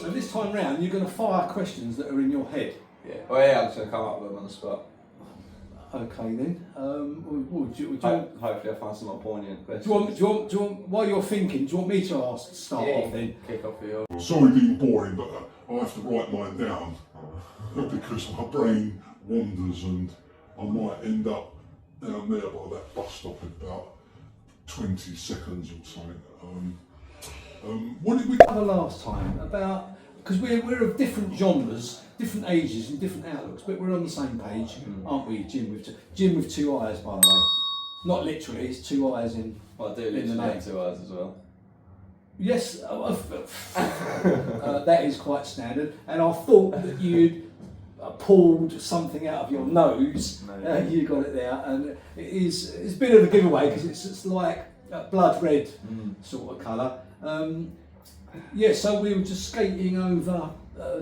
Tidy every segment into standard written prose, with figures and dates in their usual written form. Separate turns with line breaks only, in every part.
So this time round, you're going to fire questions that are in your head.
Yeah. Well, yeah, I'm just going to come up with them on the spot.
Okay then.
Hopefully I'll find some more poignant questions.
Do you want, while you're thinking, do you want me to start off then?
Kick off with your...
Sorry being boring, but I have to write mine down because my brain wanders and I might end up down there by that bus stop in about 20 seconds or something. What did we
Cover last time about, because we're of different genres, different ages and different outlooks, but we're on the same page, aren't we? Jim with two eyes, by the way. Not literally, it's two eyes in.
Well, I do literally have two eyes as well.
Yes, that is quite standard. And I thought that you'd pulled something out of your nose.
No.
You got it there, and it's a bit of a giveaway because it's like a blood red sort of colour. Yeah, so we were just skating over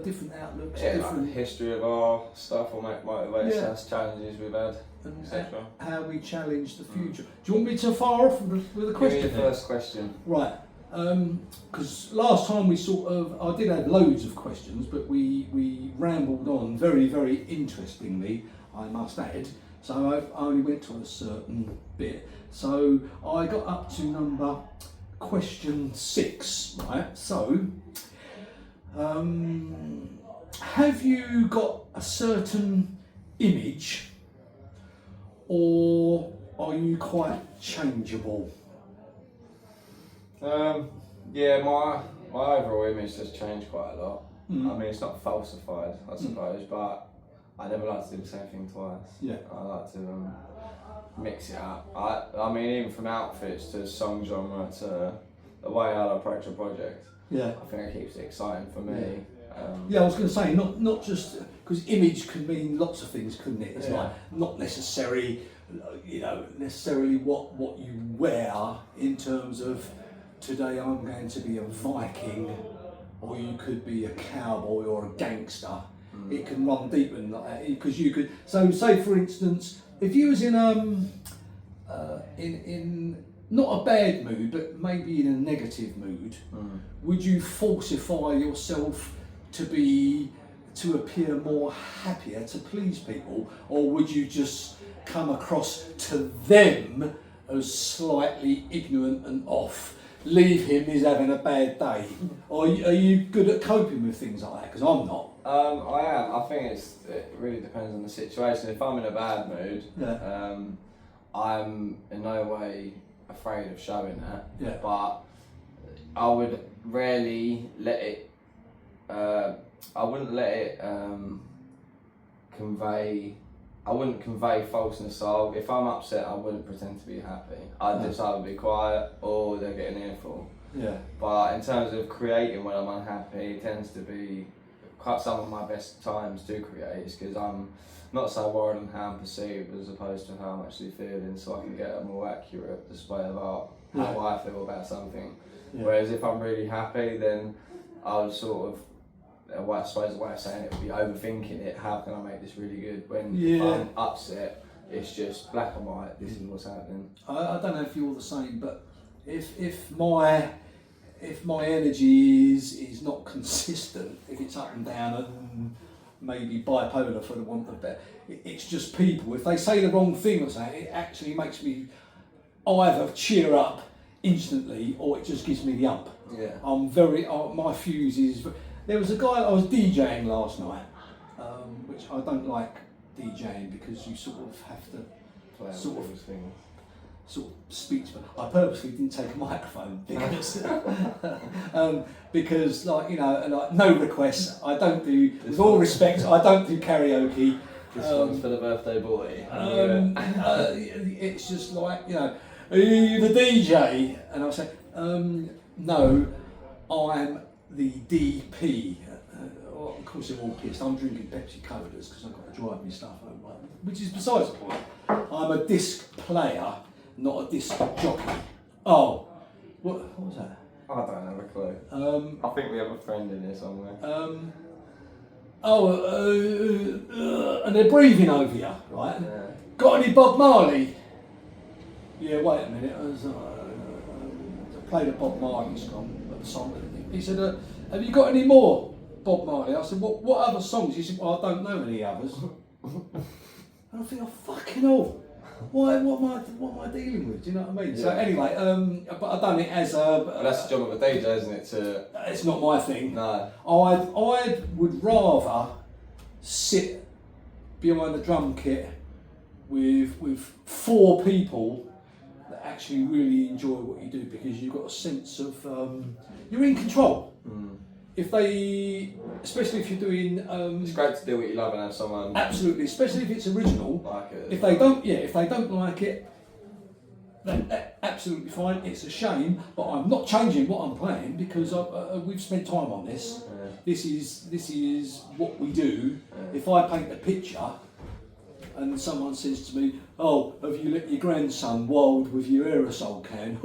different outlooks, different
like history of our stuff or motivations, challenges we've had, etc.
How we challenge the future. Do you want me to fire off with a question?
Give me the first question.
Right, because last time I did have loads of questions, but we rambled on very, very interestingly, I must add. So I only went to a certain bit. So I got up to question 6, right? So, have you got a certain image, or are you quite changeable?
Yeah, my overall image has changed quite a lot. I mean, it's not falsified, I suppose, but I never like to do the same thing twice.
Yeah.
I like to mix it up. I mean, even from outfits to song genre to the way I'll approach a project.
Yeah.
I think it keeps it exciting for me.
Yeah, I was going to say, not just because image can mean lots of things, couldn't it? It's like not necessarily, necessarily what you wear in terms of today I'm going to be a Viking, or you could be a cowboy or a gangster. It can run deeper than that because you could. So, say for instance, if you was in not a bad mood, but maybe in a negative mood, would you falsify yourself to appear more happier, to please people, or would you just come across to them as slightly ignorant and off? Leave him, he's having a bad day. Or are you good at coping with things like that? Because I'm not.
I am. I think it really depends on the situation. If I'm in a bad mood, I'm in no way afraid of showing that.
Yeah.
But I would rarely let it. I wouldn't let it convey. I wouldn't convey falseness. So if I'm upset, I wouldn't pretend to be happy. I'd just either be quiet or they'll get an earful.
Yeah.
But in terms of creating when I'm unhappy, it tends to be quite some of my best times to create is because I'm not so worried on how I'm perceived as opposed to how I'm actually feeling, so I can get a more accurate display of art, how I feel about something. Yeah. Whereas if I'm really happy, then I would sort of, I suppose the way of saying it would be overthinking it. How can I make this really good? When if I'm upset, it's just black and white. This is what's happening.
I don't know if you're the same, but if my energy is not consistent, if it's up and down and maybe bipolar for the want of better, it's just people. If they say the wrong thing or something, it actually makes me either cheer up instantly or it just gives me the ump.
Yeah.
I'm very my fuse is. There was a guy I was DJing last night, which I don't like DJing because you sort of have to
play
sort of
things.
Sort of speech, but I purposely didn't take a microphone because like no requests. I don't do, with all respect, I don't do karaoke.
This one's for the birthday boy.
It's just like, are you the DJ? And I'll say, no, I'm the DP. Of course they're all pissed. I'm drinking Pepsi Colas because I've got to drive me stuff home, which is besides the point. I'm a disc player, not a disc jockey. Oh, what was that?
I don't have a clue. I think we have a friend in here somewhere.
And they're breathing over you, right?
Yeah.
Got any Bob Marley? Yeah, wait a minute. I played a Bob Marley song. He said, have you got any more, Bob Marley? I said, what other songs? He said, well, I don't know any others. And I think, oh, fucking hell. What am I dealing with? Do you know what I mean? Yeah. So anyway, but I've done it as a...
But that's the job of a DJ, isn't it?
It's not my thing.
No.
I would rather sit behind the drum kit with 4 people that actually really enjoy what you do, because you've got a sense of you're in control. If they, especially if you're doing,
it's great to do what you love and have someone.
Absolutely, especially if it's original.
Like it.
If they don't like it, then absolutely fine. It's a shame, but I'm not changing what I'm playing because we've spent time on this. Yeah. This is what we do. Yeah. If I paint a picture and someone says to me, "Oh, have you let your grandson wild with your aerosol can?"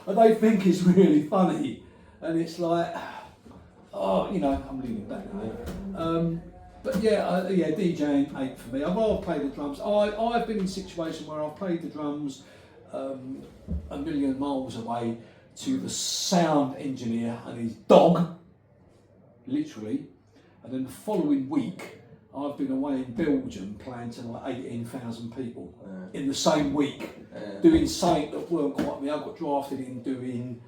and they think it's really funny, and it's like, oh, you know, I'm leaning back now. But yeah, DJing ain't for me. I've rather played the drums. I've been in a situation where I've played the drums a million miles away to the sound engineer and his dog, literally, and then the following week I've been away in Belgium playing to like 18,000 people in the same week, doing something that weren't quite me. I got drafted in doing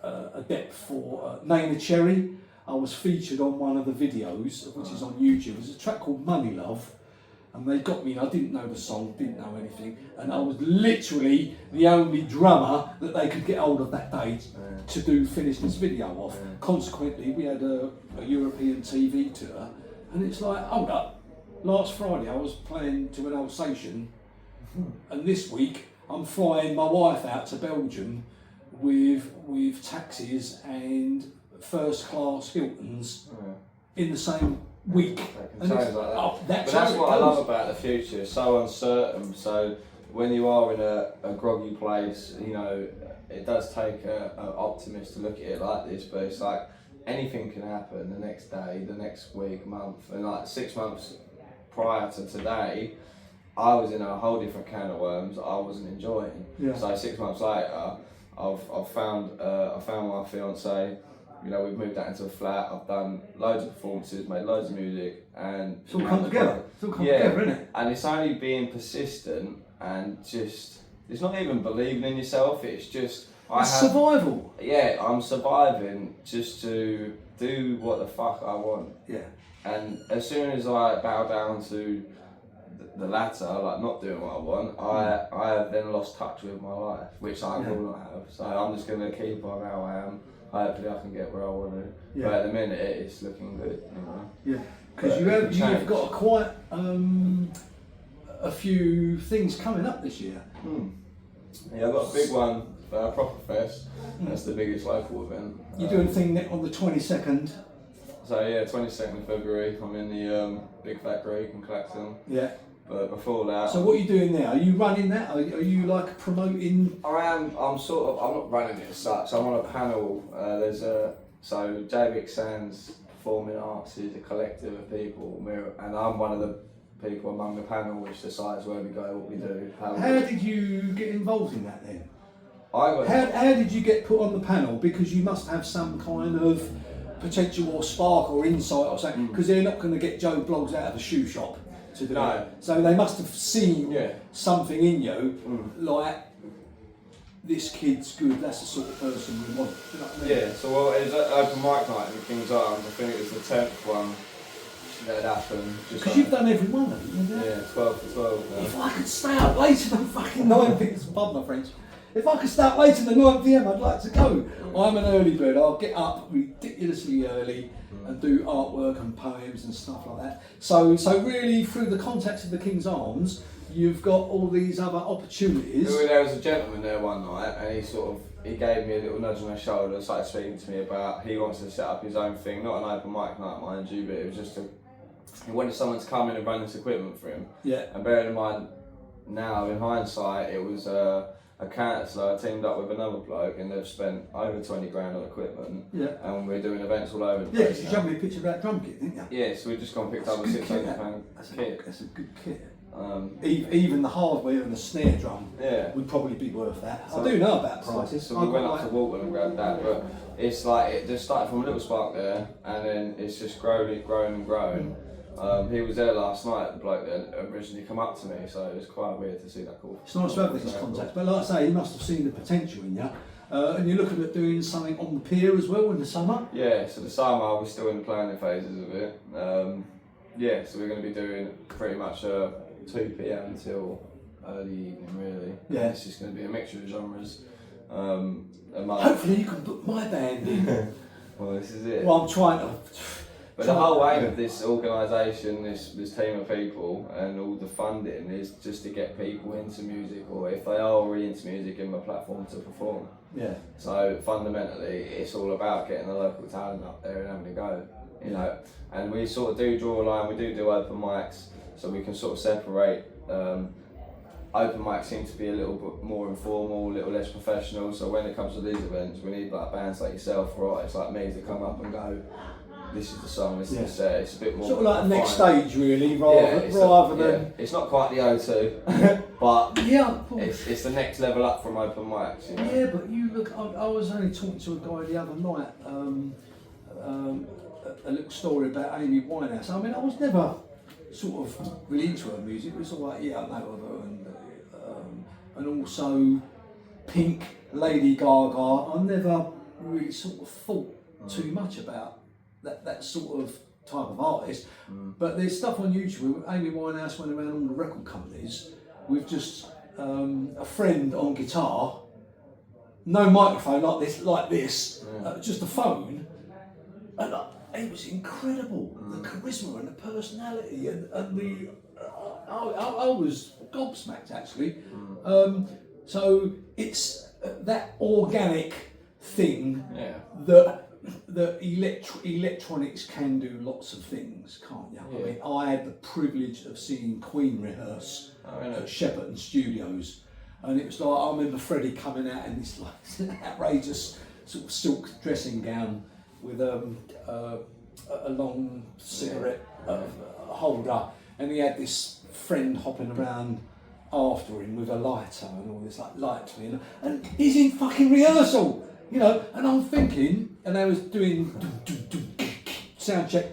a depth for Name a Cherry. I was featured on one of the videos, which is on YouTube. There's a track called Money Love, and they got me, and I didn't know the song, didn't know anything, and I was literally the only drummer that they could get hold of that day to finish this video off. Consequently, we had a European TV tour, and it's like, hold up, last Friday I was playing to an Alsatian, and this week I'm flying my wife out to Belgium with taxis and first class Hiltons in the same week.
And like that.
Oh,
that's what I love about the future. It's so uncertain. So when you are in a groggy place, you know, it does take an optimist to look at it like this. But it's like anything can happen the next day, the next week, month, and like 6 months prior to today, I was in a whole different can of worms that I wasn't enjoying. Yeah. So 6 months later, I've found my fiance. You know, we've moved out into a flat. I've done loads of performances, made loads of music, and
it's all come together. It's all come together, isn't it?
And it's only being persistent and just. It's not even believing in yourself. It's just
survival.
Yeah, I'm surviving just to do what the fuck I want.
Yeah.
And as soon as I bow down to the latter, like not doing what I want, I have then lost touch with my life, which I will not have. So I'm just going to keep on how I am. Hopefully I can get where I want to. Yeah. But at the minute it's looking good, you know. Yeah,
because you've got quite a few things coming up this year.
Yeah, I've got a big one, Proper Fest. That's the biggest local event.
You're doing a thing on the 22nd.
So yeah, 22nd of February, I'm in the Big Fat Greek in Clacton.
Yeah.
But before that...
So what are you doing there? Are you running that? Are you like promoting...
I am, I'm not running it as such. I'm on a panel. So JBX Sands Performing Arts is a collective of people, and I'm one of the people among the panel which decides where we go, what we do.
How did you get involved in that then?
How
did you get put on the panel? Because you must have some kind of potential or spark or insight or something, because they're not going to get Joe Bloggs out of a shoe shop. No. So they must have seen something in you, like, this kid's good, that's the sort of person we want. Do you know what I mean?
Yeah, so well, it was an open mic night in the King's Arms. I think it was the 10th one that happened.
Because you've done every one, haven't you?
Yeah, 12 for 12 now.
If I could stay up later than fucking 9 p.m, pardon my French, if I could stay up later than 9 p.m, I'd like to go. I'm an early bird, I'll get up ridiculously early and do artwork and poems and stuff like that. So really, through the contacts of the King's Arms, you've got all these other opportunities.
There was a gentleman there one night, and he gave me a little nudge on my shoulder, started speaking to me about he wants to set up his own thing, not an open mic night, mind you, but it was just he wanted someone to come in and run this equipment for him. Yeah. And bearing in mind, now in hindsight, it was a counsellor teamed up with another bloke, and they've spent over 20 grand on equipment. Yeah. And we're doing events all over the place.
Yeah, you showed me a picture of that drum kit, didn't you?
Yeah, so we've just gone and picked up a £600 kit.
That's a good kit. Even the hardware and the snare drum
Yeah.
would probably be worth that.
So-
I do know about prices.
So we went up to Walton and grabbed that, but it's like it just started from a little spark there, and then it's just grown and grown. He was there last night, the bloke that originally come up to me, so it was quite weird to see that call.
It's nice to have these contacts, but like I say, he must have seen the potential in you. And you're looking at doing something on the pier as well in the summer?
Yeah, so the summer we're still in the planning phases of it. Yeah, so we're going to be doing pretty much 2 p.m. until early evening, really.
Yeah.
It's just going to be a mixture of genres. A month.
Hopefully you can book my band in.
Well, this is it.
Well, I'm trying to...
But the whole aim of this organisation, this team of people, and all the funding is just to get people into music, or if they are already into music, give them a platform to perform.
Yeah.
So fundamentally, it's all about getting the local talent up there and having a go, you know. And we sort of do draw a line. We do open mics, so we can sort of separate. Open mics seem to be a little bit more informal, a little less professional. So when it comes to these events, we need like bands like yourself or artists like me to come up and go, this is the song, this is the set. It's a bit more
sort of like the next
refined.
stage, really, rather than...
It's not quite the O2, but
Yeah,
it's the next level up from open mics. You know?
Yeah, but you look. I was only talking to a guy the other night. A little story about Amy Winehouse. I mean, I was never sort of really into her music. It was all like, yeah, I know of her, and also Pink, Lady Gaga. I never really sort of thought too much about that sort of type of artist. But there's stuff on YouTube. Amy Winehouse went around all the record companies with just a friend on guitar, no microphone like this, just a phone, and it was incredible. The charisma and the personality and the I was gobsmacked actually. So it's that organic thing that electronics can do lots of things, can't you?
Yeah.
I mean, I had the privilege of seeing Queen rehearse at Shepperton Studios, and it was like, I remember Freddie coming out in this like outrageous sort of silk dressing gown with a long cigarette holder, and he had this friend hopping around after him with a lighter and all this like light to me, and he's in fucking rehearsal. You know, and I'm thinking, and they was doing sound check,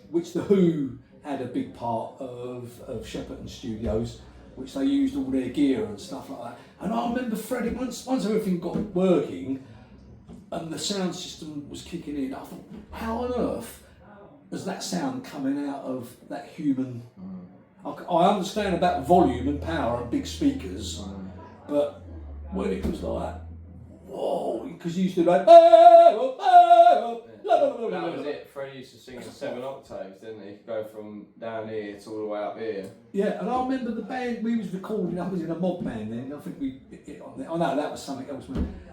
which the Who had a big part of Shepperton Studios, which they used all their gear and stuff like that. And I remember Freddie, once everything got working and the sound system was kicking in, I thought, how on earth is that sound coming out of that human? I understand about volume and power and big speakers, but when it was like, whoa, because you used to like,
that was it. Freddie used to sing in 7 octaves, didn't he? Go from down here to all the way up here.
Yeah, and I remember the band we was recording. I was in a mob band then. I think oh no, that was something else.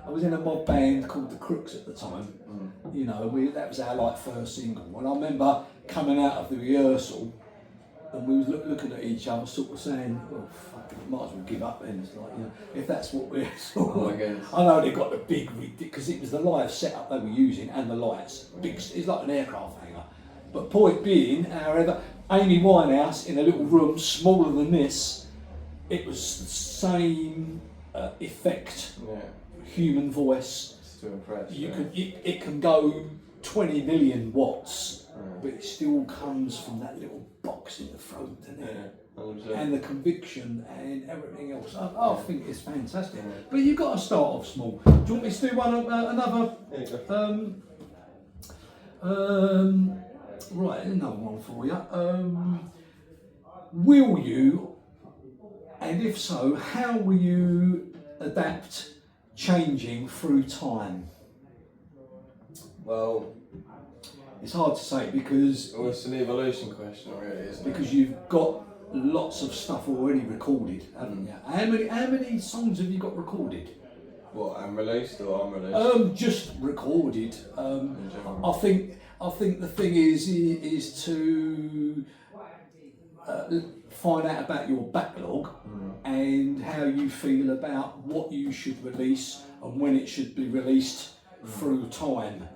I was in a mob band called the Crooks at the time. You know, that was our like first single. And I remember coming out of the rehearsal, and we was looking at each other, sort of saying, "Well, fuck, might as well give up." Then it's like, you know, if that's what we're sort of.
Oh my goodness.
I know they got the big, because it was the live setup they were using and the lights. Big, it's like an aircraft hangar. But point being, however, Amy Winehouse in a little room smaller than this, it was the same effect, human voice.
It's to impress.
It can go 20 million watts, but it still comes from that little box in the throat, doesn't it? And the conviction and everything else. I think it's fantastic. But you've got to start off small. Do you want me to do another? Right, another one for you. Will you, and if so, how will you adapt changing through time?
Well,
it's hard to say because
it's an evolution question, really, isn't it?
Because you've got lots of stuff already recorded, haven't you? How many songs have you got recorded?
What, unreleased or unreleased?
Just recorded. I think the thing is to find out about your backlog and how you feel about what you should release and when it should be released through time.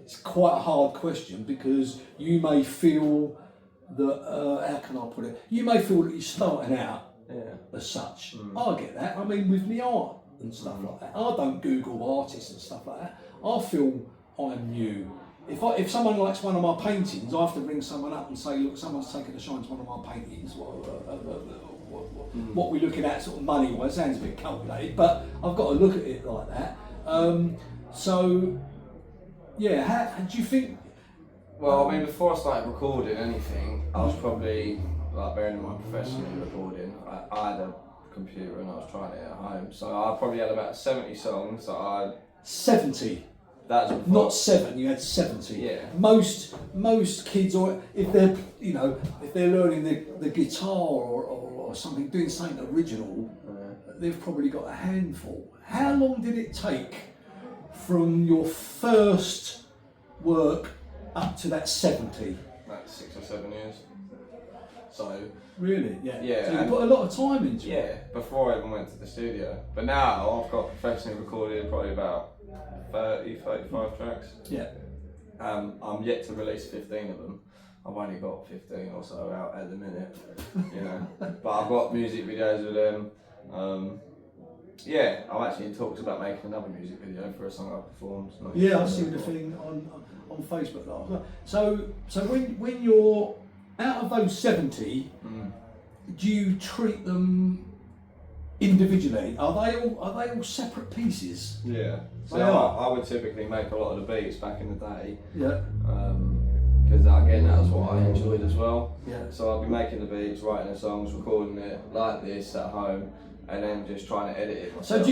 It's quite a hard question because you may feel that, how can I put it? You may feel that you're starting out as such. I get that. I mean, with me art and stuff like that, I don't Google artists and stuff like that. I feel I'm new. If someone likes one of my paintings, I have to ring someone up and say, look, someone's taken a shine to one of my paintings. What we're looking at, sort of money wise, sounds a bit calculated, but I've got to look at it like that. So, yeah, how do you think?
Well, I mean, before I started recording anything, I was probably, like, bearing in mind professionally recording, I had a computer and I was trying it at home, so I probably had about 70 songs that I...
70?
That's before.
Not 7, you had 70.
Yeah.
Most kids, or if they're, you know, if they're learning the guitar or something, doing something original, they've probably got a handful. How long did it take from your first work up to that 70?
Like 6 or 7 years. So...
Really? Yeah.
Yeah.
So you put a lot of time into it?
Yeah, before I even went to the studio. But now I've got professionally recorded probably about 30, 35 tracks.
Yeah.
I'm yet to release 15 of them. I've only got 15 or so out at the minute, you know. But I've got music videos with them. Yeah, I'm actually in talks about making another music video for a song I performed.
Yeah, I've seen the thing on Facebook last night. So when you're out of those 70, do you treat them individually? Are they all separate pieces?
Yeah. So
They are.
I would typically make a lot of the beats back in the day.
Yeah.
Because again, that was what I enjoyed as well.
Yeah.
So I'll be making the beats, writing the songs, recording it like this at home, and then just trying to edit it myself.
So do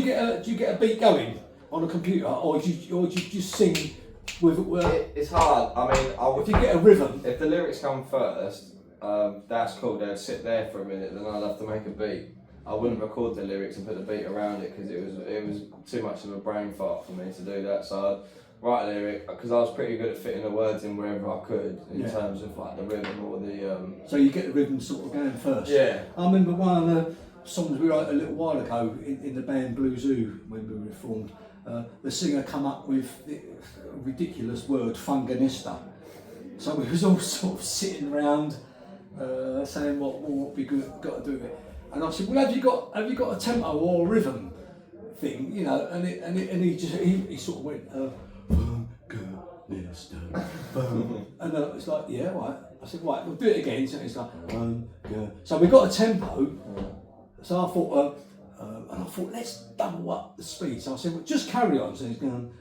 you get a beat going on a computer, or do you just sing with it?
It's hard. I mean,
If you get a rhythm.
if the lyrics come first, that's cool. They'd sit there for a minute, then I'd have to make a beat. I wouldn't record the lyrics and put the beat around it because it was too much of a brain fart for me to do that. So I'd write a lyric because I was pretty good at fitting the words in wherever I could in terms of like the rhythm or the.
So you get the rhythm sort of going first.
Yeah.
I remember one of the songs we wrote a little while ago in the band Blue Zoo when we were formed. The singer come up with the ridiculous word funganista. So we was all sort of sitting around saying what we got to do with it. And I said, well, have you got a tempo or a rhythm thing, you know? And he sort of went, funganista, and it's like, yeah, right. I said, right, we'll do it again. So it's like, so we got a tempo. So I thought, let's double up the speed. So I said, well, just carry on. So he's going.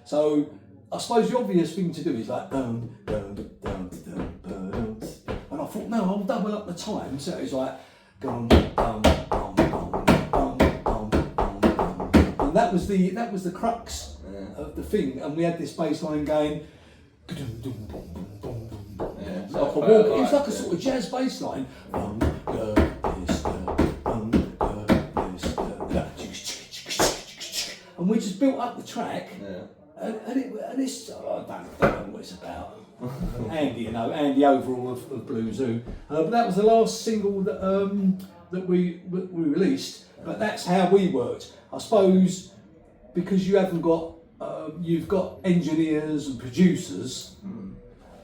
So I suppose the obvious thing to do is like, and I thought, no, I'll double up the time. So it's like, and that was the crux of the thing. And we had this bass line going. It was like a sort of jazz bass line. And we just built up the track, and it's I don't know what it's about. Andy Overall of Blue Zoo, but that was the last single that we released. But that's how we worked, I suppose, because you haven't got you've got engineers and producers,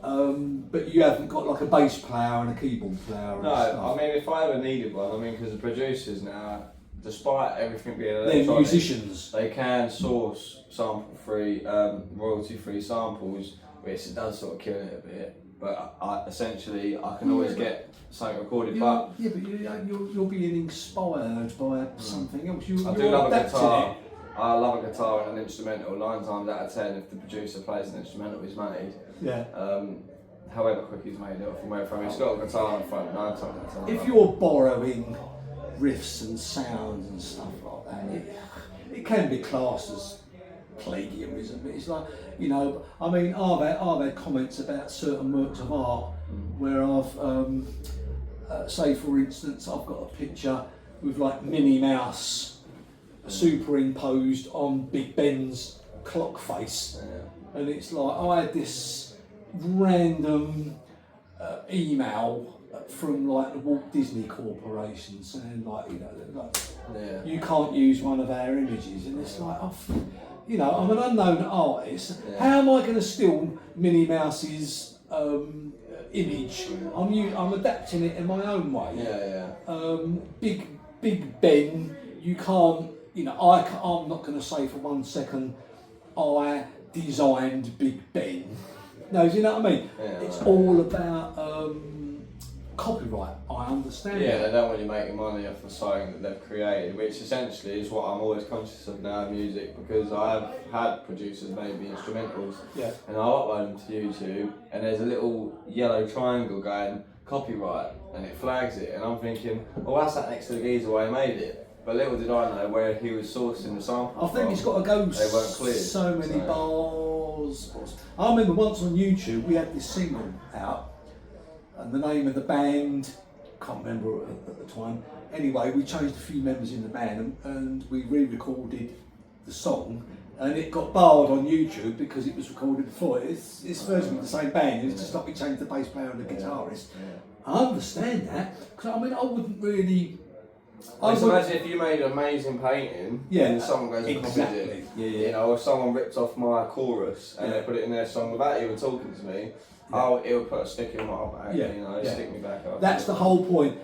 but you haven't got like a bass player and a keyboard player.
No,
I
mean if I ever needed one, I mean because the producers now, despite everything being electronic,
they're musicians.
They can source sample-free, royalty-free samples, which does sort of kill it a bit. But essentially, I can always get something recorded. But
you're being inspired by something else.
I do love a guitar. I love a guitar and an instrumental. 9 times out of 10, if the producer plays an instrumental, he's made.
Yeah.
However quick he's made it from where from, he's got a guitar in front. 9 times out of 10.
If you're borrowing riffs and sounds and stuff like that, it can be classed as plagiarism. It's like, you know, I mean, I've had comments about certain works of art where I've, say for instance, I've got a picture with like Minnie Mouse superimposed on Big Ben's clock face, and it's like I had this random email from like the Walt Disney Corporation saying like, you know, like you can't use one of our images, and it's like, you know, I'm an unknown artist. How am I going to steal Minnie Mouse's image. I'm adapting it in my own way. Big Ben, you can't, I'm not going to say for 1 second I designed Big Ben. No, do you know what I mean? It's all about copyright. I understand.
Yeah, they don't want you making money off a song that they've created, which essentially is what I'm always conscious of now in music, because I've had producers make me instrumentals, and I'll upload them to YouTube, and there's a little yellow triangle going copyright, and it flags it, and I'm thinking, oh, that's that next to the geezer where he made it. But little did I know where he was sourcing the sample.
I think it's got to go
they weren't cleared,
so many bars. I remember once on YouTube we had this single out, and the name of the band, can't remember at the time. Anyway, we changed a few members in the band and we re-recorded the song, and it got barred on YouTube because it was recorded before. It's virtually the same band, it's just like we changed the bass player and the guitarist. I understand that, because I mean I wouldn't really...
Imagine if you made an amazing painting and someone goes and copies it. You know, if someone ripped off my chorus and they put it in their song without even talking to me, it would put a stick in my back, stick me back up.
That's the whole point.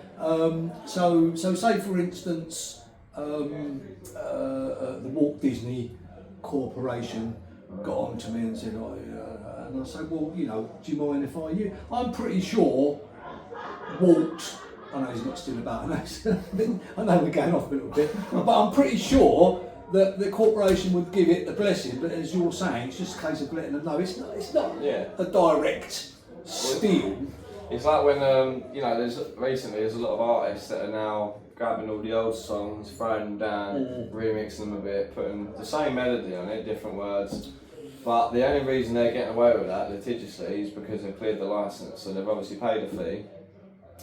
So say for instance, the Walt Disney Corporation got on to me and said, and I said, well, do you mind if I use? I'm pretty sure Walt, I know he's not still about, I know we're going off a little bit, but I'm pretty sure that the corporation would give it the blessing, but as you're saying, it's just a case of letting them know it's not a direct steal.
It's like when, there's a lot of artists that are now grabbing all the old songs, throwing them down, remixing them a bit, putting the same melody on it, different words. But the only reason they're getting away with that litigiously is because they've cleared the licence, so they've obviously paid a fee.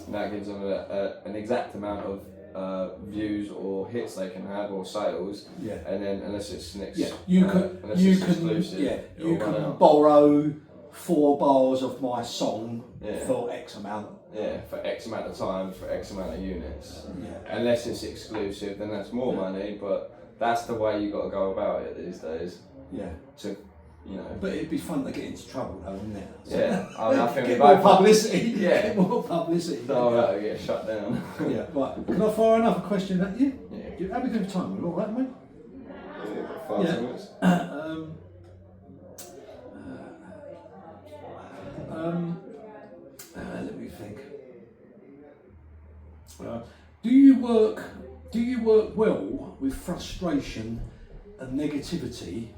And that gives them an exact amount of views or hits they can have or sales. And then unless it's next,
you can borrow 4 bars of my song for X amount.
For X amount of time, for X amount of units. Unless it's exclusive, then that's more money. But that's the way you got to go about it these days. But
it'd be fun to get into trouble though, wouldn't it?
I think
get more publicity.
Get
more publicity.
That'll get shut down.
Right. Can I fire another question at you? How are we doing for time? We're all right, mate?
5 minutes.
Let me think. Do you work well with frustration and negativity,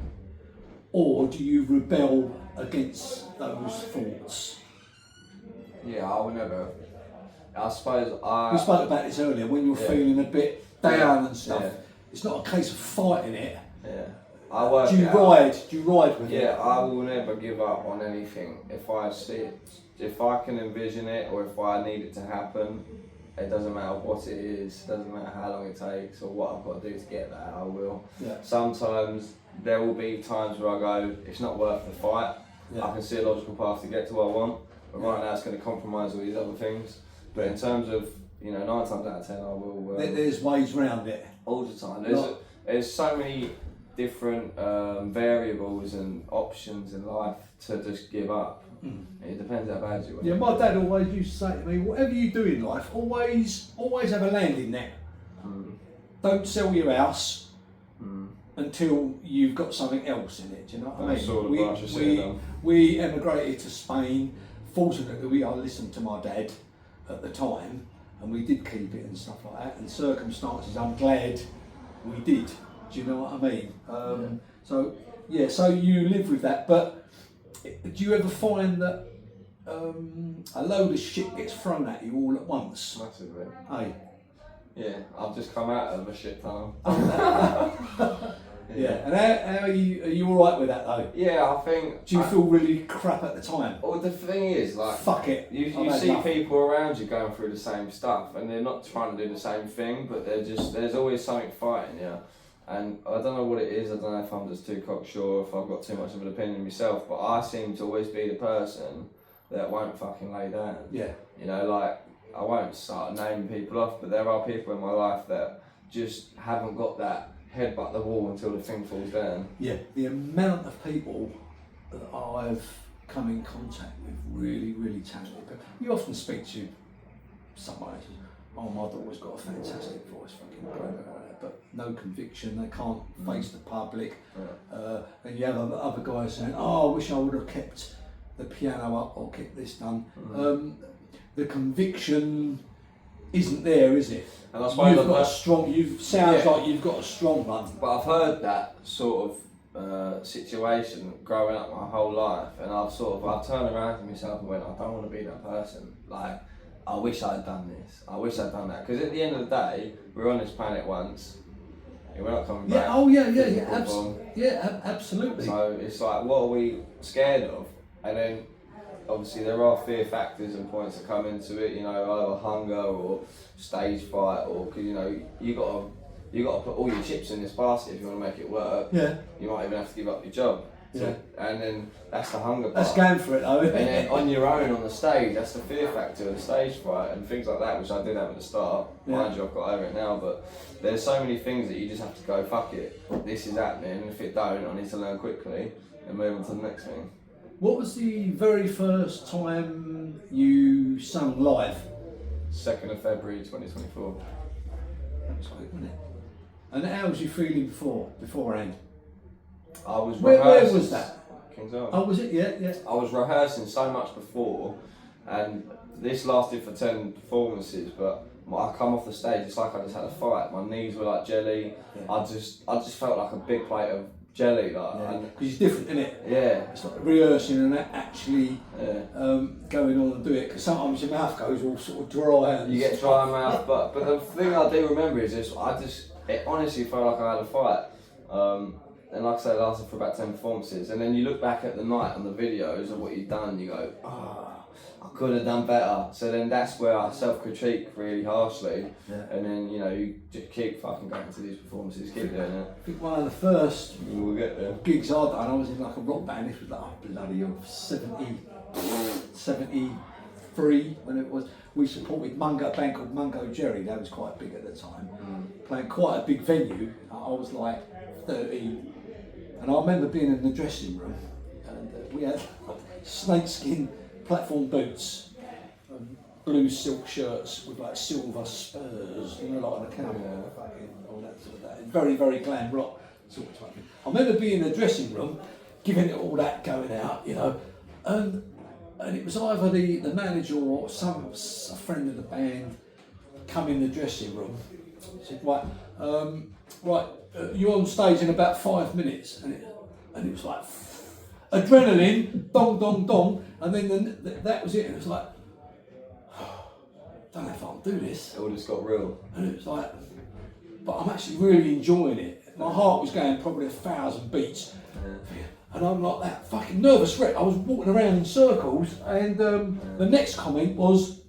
or do you rebel against those thoughts?
I will never. I suppose
we spoke about this earlier, when you're feeling a bit down and stuff. It's not a case of fighting it.
I work.
Do you ride with it?
I will never give up on anything. If I see it, if I can envision it, or if I need it to happen, it doesn't matter what it is, it doesn't matter how long it takes or what I've got to do to get there, I will. Sometimes there will be times where I go, it's not worth the fight. I can see a logical path to get to what I want, but right now it's going to compromise all these other things. But in terms of, 9 times out of 10 I will...
there's ways around it.
All the time. There's so many different variables and options in life to just give up. It depends how bad you are.
My dad always used to say to me, whatever you do in life, always have a landing net. Don't sell your house until you've got something else in it. Do you know what I mean? We emigrated to Spain. Fortunately, I listened to my dad at the time, and we did keep it and stuff like that. And circumstances, I'm glad we did. Do you know what I mean? So you live with that. But do you ever find that a load of shit gets thrown at you all at once?
Massively.
Hey.
Yeah, I've just come out of a shit time.
And how are you alright with that though?
I think...
Do you feel really crap at the time?
Well, the thing is,
fuck it.
You see people around you going through the same stuff, and they're not trying to do the same thing, but there's always something fighting, And I don't know what it is, I don't know if I'm just too cocksure, if I've got too much of an opinion myself, but I seem to always be the person that won't fucking lay down. I won't start naming people off, but there are people in my life that just haven't got that headbutt the wall until the thing falls down.
The amount of people that I've come in contact with really, really talented people. You often speak to someone who says, "Oh, my daughter's got a fantastic voice, fucking great," but no conviction. They can't face the public. And you have other guys saying, "Oh, I wish I would have kept the piano up or kept this done." The conviction isn't there, is it?
And I suppose
you've got a strong. Sounds like you've got a strong one.
But I've heard that sort of situation growing up my whole life, and I've turned around to myself and went, I don't want to be that person. Like, I wish I'd done this. I wish I'd done that. Because at the end of the day, we're on this planet once. We're not coming back.
Absolutely.
So it's like, what are we scared of? And then obviously there are fear factors and points that come into it. You know, either hunger or stage fright, or because you got to put all your chips in this basket if you want to make it work.
Yeah.
You might even have to give up your job.
Yeah.
And then that's the hunger part.
That's going for it though.
And then on your own on the stage, that's the fear factor, the stage fright and things like that, which I did have at the start. Mind you, I've got over it now, but there's so many things that you just have to go, fuck it, this is happening, and if it don't, I need to learn quickly and move on to the next thing.
What was the very first time you sung live?
2nd of February 2024.
That's right, wasn't it? And how was you feeling beforehand?
I was
Where
rehearsing.
was that?
King's Arms.
Oh, was it? Yeah.
I was rehearsing so much before, and this lasted for 10 performances, but I come off the stage, it's like I just had a fight. My knees were like jelly. Yeah. I just felt like a big plate of jelly.
Because it's different, isn't it?
Yeah.
It's like rehearsing and actually going on and do it, because sometimes your mouth goes all sort of dry. And
you get dry mouth, but the thing I do remember is this, it honestly felt like I had a fight. And like I say, it lasted for about 10 performances. And then you look back at the night on the videos of what you've done, and you go, I could have done better. So then that's where I self-critique really harshly. Yeah. And then, you just keep fucking going to these performances, keep doing it.
I think one of the first
we'll get there.
gigs I'd done, I was in like a rock band. This was like, bloody 73 when it was. We supported a band called Mungo Jerry. That was quite big at the time. Playing quite a big venue. I was like 13. And I remember being in the dressing room, and we had snakeskin platform boots, and blue silk shirts with like silver spurs, like on a cowboy, all that sort of that. Very, very glam rock sort of thing. I remember being in the dressing room, giving it all that going out, and it was either the manager or a friend of the band come in the dressing room, said, right, you're on stage in about 5 minutes, and it was like adrenaline, dong dong dong, and then that was it. And it was like, don't know if I'll do this.
It all just got real.
And it was like, but I'm actually really enjoying it. My heart was going probably 1,000 beats, and I'm like that fucking nervous wreck. I was walking around in circles, and the next comment was,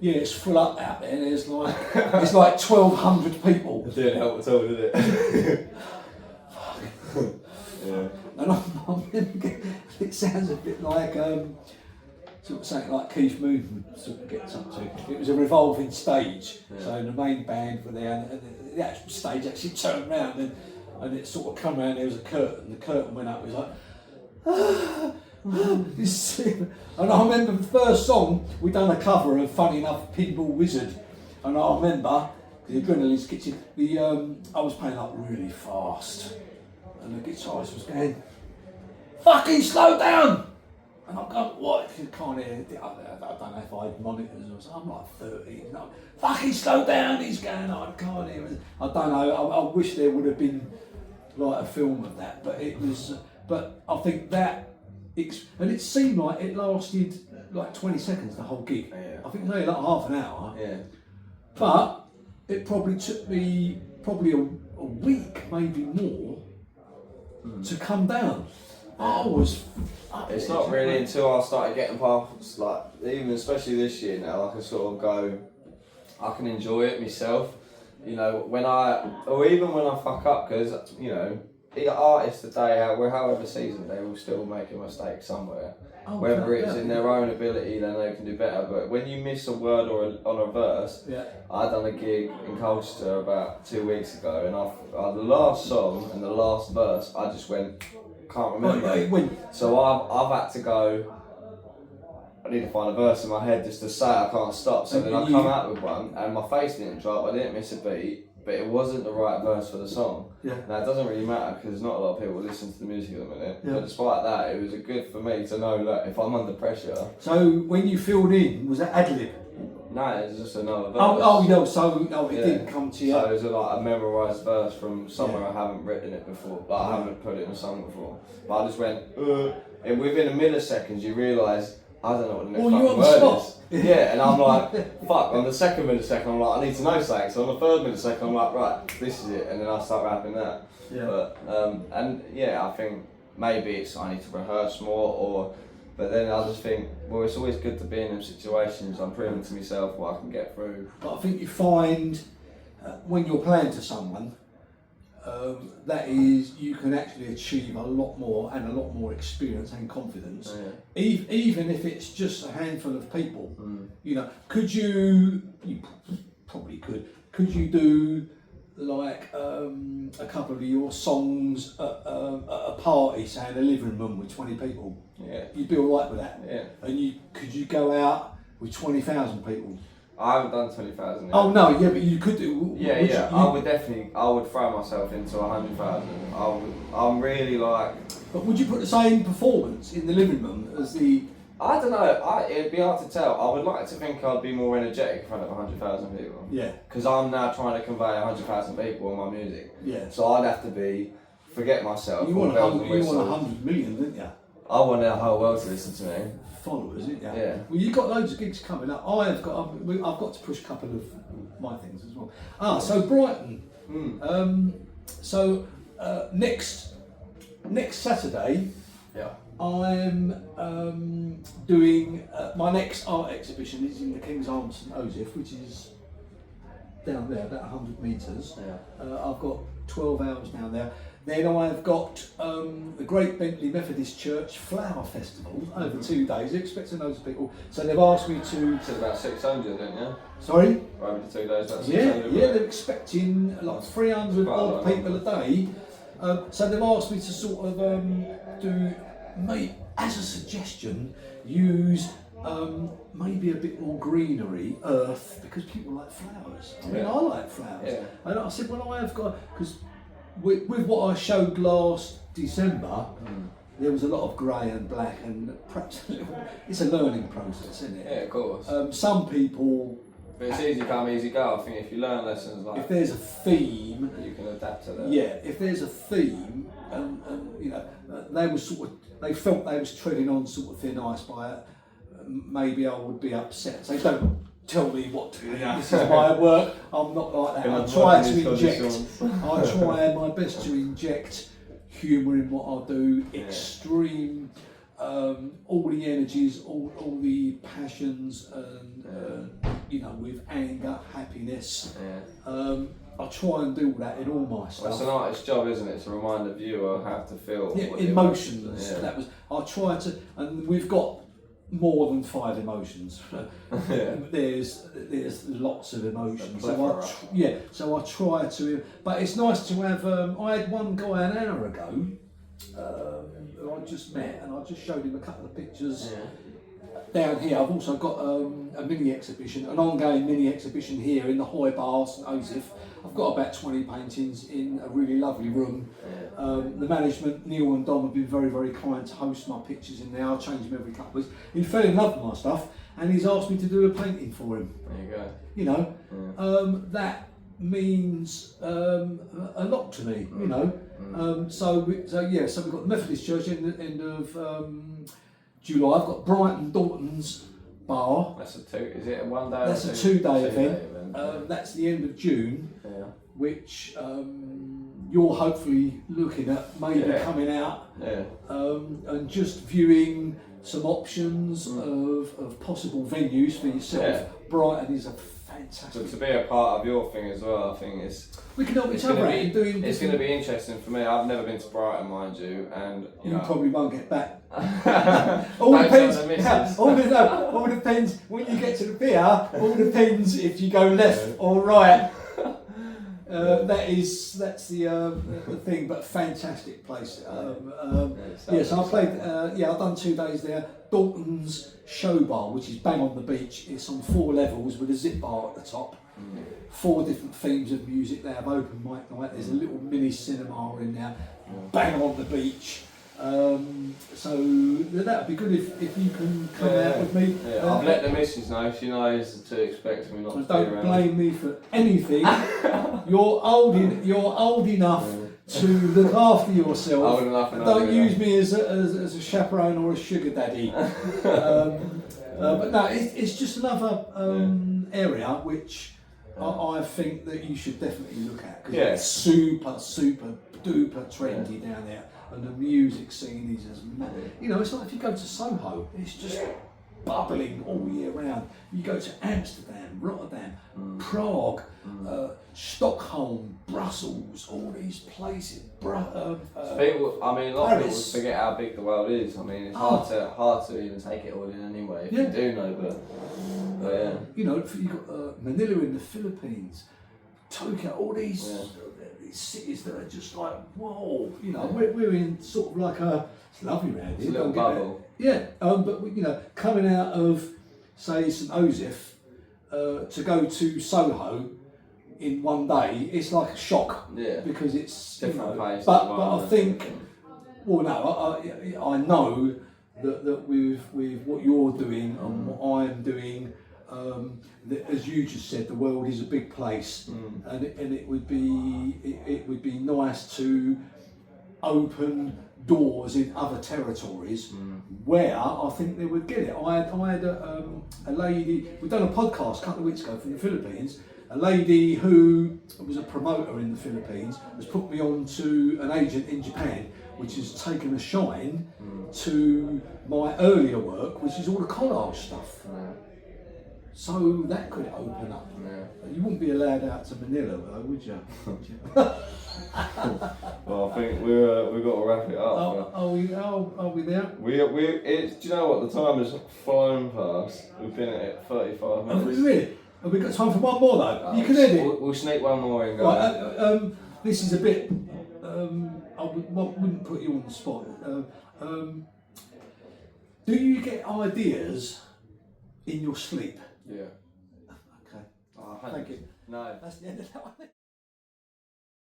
yeah, it's full up out there. There's like it's like 1,200 people.
It didn't help at all, did it?
Yeah. And it sounds a bit like sort of something like Keith Moon sort of gets up to. It was a revolving stage, so the main band were there, and the actual stage actually turned round, and it sort of come round. There was a curtain. The curtain went up. It was like. And I remember the first song, we done a cover of, funny enough, Pinball Wizard. And I remember, the adrenaline's kitchen, I was playing up really fast. And the guitarist was going, fucking slow down! And I'm going, what? You can't hear it. I don't know if I had monitors or something. I'm like 30. No, fucking slow down! He's going, I can't hear it. I don't know, I wish there would have been like a film of that. But it was, but I think that, and it seemed like it lasted like 20 seconds, the whole gig.
Yeah.
I think it was only like half an hour.
Yeah.
But it probably took me a week, maybe more, to come down. It's
not really until I started getting past, like, even especially this year now, I can sort of go, I can enjoy it myself. Even when I fuck up, because, the artists today, however seasoned, they will still make a mistake somewhere. Whether it's in their own ability, then they can do better. But when you miss a word on a verse, I done a gig in Colchester about 2 weeks ago, and the last song and the last verse, I just went can't remember.
When?
So I've had to go. I need to find a verse in my head just to say I can't stop. So then I come out with one, and my face didn't drop. I didn't miss a beat, but it wasn't the right verse for the song.
Yeah.
Now it doesn't really matter because not a lot of people listen to the music at the minute.
Yeah.
But despite that, it was good for me to know that if I'm under pressure.
So when you filled in, was that ad lib?
No, it's just another verse.
It didn't come to you.
So it was like a memorised verse from somewhere I haven't written it before. Like I haven't put it in a song before. But I just went, and within a milliseconds you realise, I don't know what the next fucking word is. Yeah, and I'm like, fuck, on the second millisecond I'm like, I need to know something. So on the third millisecond I'm like, right, this is it. And then I start rapping that.
Yeah.
But, and yeah, I think maybe it's I need to rehearse more but then I just think, well, it's always good to be in them situations. I'm proving to myself what I can get through.
But I think you find when you're playing to someone, that is, you can actually achieve a lot more and a lot more experience and confidence. Even if it's just a handful of people. You know, you probably could you do like a couple of your songs at a party, say in a living room with 20 people?
Yeah.
You'd be alright with that?
Yeah.
And could you go out with 20,000 people?
I haven't done 20,000 yet.
Oh no, yeah, but you could do.
I would throw myself into 100,000. I'm really like.
But would you put the same performance in the living room as the?
I don't know. It'd be hard to tell. I would like to think I'd be more energetic in front of 100,000 people.
Yeah.
Because I'm now trying to convey 100,000 people on my music.
Yeah.
So I'd have to forget myself.
You want 100 million, didn't you?
I want the whole world to listen to me.
Followers, didn't you?
Yeah. Well,
you've got loads of gigs coming up. I've got to push a couple of my things as well. So Brighton. Next Saturday.
Yeah.
I'm doing my next art exhibition is in the King's Arms St Joseph, which is down there, about 100 metres.
Yeah.
I've got 12 hours down there. Then I've got the Great Bentley Methodist Church Flower Festival over 2 days. They're expecting loads of people. So they've asked me to...
It's about 600, didn't you?
Sorry?
Over the 2 days, that's 600.
Yeah, they're expecting like 300 odd people a day. So they've asked me to sort of as a suggestion, use maybe a bit more greenery, earth, because people like flowers. I mean, I like flowers. Yeah. And I said, well, I have got... because with what I showed last December, there was a lot of grey and black, and perhaps it's a learning process, isn't it?
Yeah, of course.
Some people...
But it's easy come, easy go. I think if you learn lessons like...
If there's a theme...
You can adapt to that.
Yeah, if there's a theme, and you know, they felt they was treading on sort of thin ice by it, maybe I would be upset. So don't tell me what to do. This is my work. I'm not like that. I try my best to inject humour in what I do. Yeah. Extreme, all the energies, all the passions, and with anger, happiness. Yeah. I try and do that in all my stuff.
Well, it's an artist's job, isn't it, to remind the viewer how to feel.
Yeah, emotions. Yeah. I try to, and we've got more than 5 emotions. Yeah. There's lots of emotions. So I try to. But it's nice to have. I had one guy an hour ago who I just met, and I just showed him a couple of pictures. Yeah. Down here, I've also got a mini exhibition, an ongoing mini exhibition here in the Hoy Bar, St Joseph. I've got about 20 paintings in a really lovely room. The management, Neil and Dom, have been very, very kind to host my pictures in there. I change them every couple of weeks. He fell in love with my stuff, and he's asked me to do a painting for him.
There you go.
You know, that means a lot to me. You know, so we've got the Methodist Church in the end of July. I've got Brighton Dalton's Bar.
That's is it a 1 day?
That's a 2-day event. That's the end of June, which you're hopefully looking at maybe coming out and just viewing some options of possible venues for yourself. Yeah. Brighton is a fantastic.
So to be a part of your thing as well, I think
we can help each other out.
It's going to be interesting for me. I've never been to Brighton, mind you, and
you probably won't get back. all depends. All depends when you get to the pier. All depends if you go left or right. That's the thing, but fantastic place. So I played. I've done 2 days there. Dalton's Show Bar, which is bang on the beach. It's on 4 levels with a zip bar at the top. 4 different themes of music. They have open mic night. There's a little mini cinema in there. Bang on the beach. So that would be good if you can come out with me.
Yeah, I've let the missus know. She knows to expect me not to be
don't
around.
blame me for anything. You're old enough to look after yourself.
Old enough
Don't use me as a chaperone or a sugar daddy. But no, it's just another area which I think that you should definitely look at, because it's super duper trendy down there, and the music scene is as it's like if you go to Soho, it's just bubbling all year round. You go to Amsterdam, Rotterdam, Prague, Stockholm, Brussels, all these places.
People, a lot of people forget how big the world is. It's hard to even take it all in anyway. If you do know, but yeah.
You've got Manila in the Philippines, Tokyo, all these cities that are just like, whoa. We're in sort of like it's lovely around here.
It's a little bubble.
But coming out of, say, St. Joseph to go to Soho in one day, it's like a shock.
Yeah.
Because it's
different place.
But I think, I know that with what you're doing and what I'm doing, that, as you just said, the world is a big place, and it would be nice to open doors in other territories where I think they would get it. I had a lady, we've done a podcast a couple of weeks ago from the Philippines. A lady who was a promoter in the Philippines has put me on to an agent in Japan, which has taken a shine to my earlier work, which is all the collage stuff. So that could open up. You wouldn't be allowed out to Manila though, would you?
Well, I think we've got to wrap it up.
Are we there?
Do you know what, the time has flown past. We've been at it 35 minutes.
Have we really? Have we got time for one more though? You can edit.
We'll sneak one more in.
Right, this is a bit. I wouldn't put you on the spot. Do you get ideas in your sleep?
Yeah.
Okay.
Oh,
Thank you.
No.
That's the end of that one.